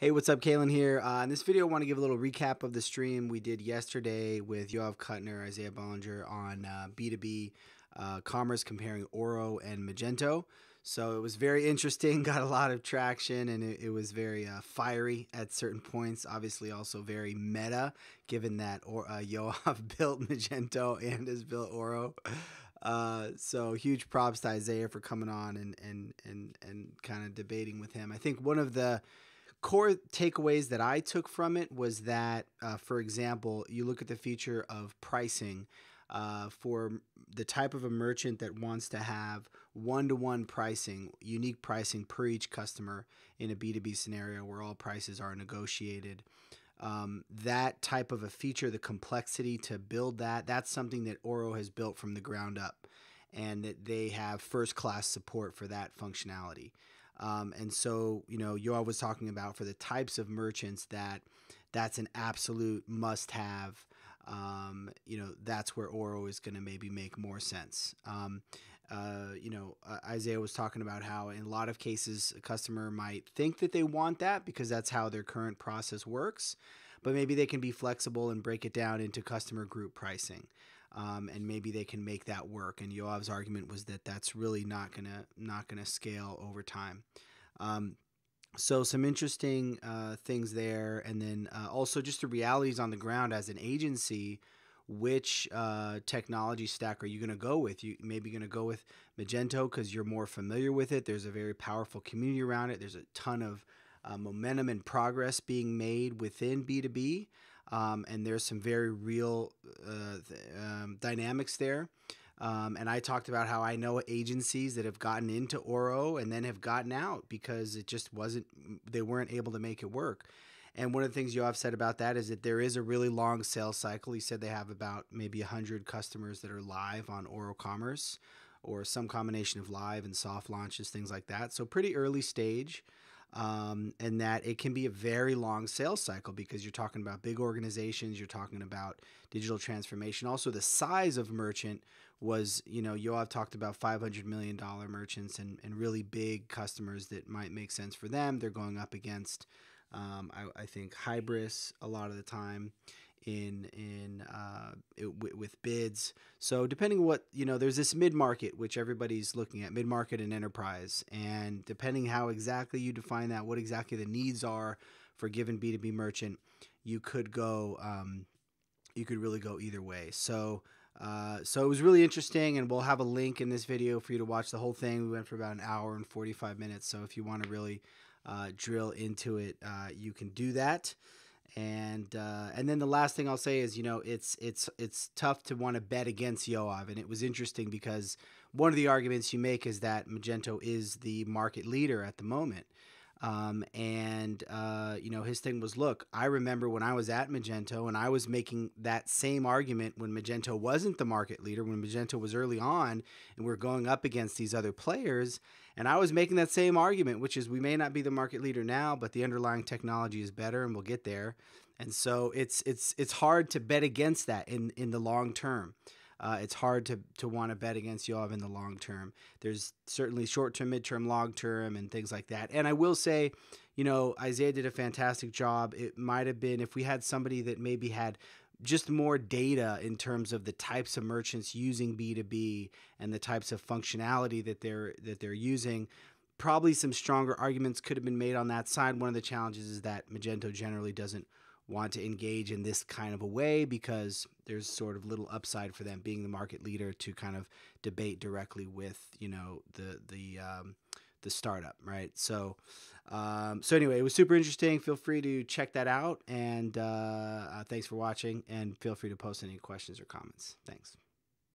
Hey, what's up? Kalen here. In this video, I want to give a little recap of the stream we did yesterday with Yoav Kutner, Isaiah Bollinger on B2B commerce comparing Oro and Magento. So it was very interesting, got a lot of traction, and it was very fiery at certain points. Obviously, also very meta, given that Yoav built Magento and has built Oro. So huge props to Isaiah for coming on and kind of debating with him. I think one of the core takeaways that I took from it was that, for example, you look at the feature of pricing for the type of a merchant that wants to have one-to-one pricing, unique pricing per each customer in a B2B scenario where all prices are negotiated. That type of a feature, the complexity to build that's something that Oro has built from the ground up, and that they have first-class support for that functionality. And so, Yoav was talking about for the types of merchants that's an absolute must-have. That's where Oro is going to maybe make more sense. Isaiah was talking about how in a lot of cases a customer might think that they want that because that's how their current process works, but maybe they can be flexible and break it down into customer group pricing. And maybe they can make that work. And Yoav's argument was that that's really not gonna scale over time. So some interesting things there, and then also just the realities on the ground as an agency. Which technology stack are you going to go with? You maybe going to go with Magento because you're more familiar with it. There's a very powerful community around it. There's a ton of momentum and progress being made within B2B. And there's some very real dynamics there. And I talked about how I know agencies that have gotten into Oro and then have gotten out because it just they weren't able to make it work. And one of the things Yoav said about that is that there is a really long sales cycle. He said they have about maybe 100 customers that are live on Oro Commerce, or some combination of live and soft launches, things like that. So pretty early stage. And that it can be a very long sales cycle because you're talking about big organizations, you're talking about digital transformation. Also, the size of merchant was, Yoav talked about $500 million merchants and really big customers that might make sense for them. They're going up against, I think, Hybris a lot of the time with bids. So depending on what, there's this mid-market, which everybody's looking at, mid-market and enterprise. And depending how exactly you define that, what exactly the needs are for a given B2B merchant, you could go, you could really go either way. So it was really interesting, and we'll have a link in this video for you to watch the whole thing. We went for about an hour and 45 minutes. So if you want to really drill into it, you can do that. And then the last thing I'll say is, it's tough to want to bet against Yoav. And it was interesting because one of the arguments you make is that Magento is the market leader at the moment. His thing was, look, I remember when I was at Magento and I was making that same argument when Magento wasn't the market leader, when Magento was early on and we're going up against these other players. And I was making that same argument, which is we may not be the market leader now, but the underlying technology is better and we'll get there. And so it's hard to bet against that in the long term. It's hard to want to bet against Yoav in the long term. There's certainly short-term, mid-term, long-term, and things like that. And I will say, Isaiah did a fantastic job. It might have been if we had somebody that maybe had just more data in terms of the types of merchants using B2B and the types of functionality that they're using. Probably some stronger arguments could have been made on that side. One of the challenges is that Magento generally doesn't want to engage in this kind of a way because there's sort of little upside for them being the market leader to kind of debate directly with the startup, right? So anyway, it was super interesting. Feel free to check that out, and thanks for watching, and feel free to post any questions or comments. Thanks.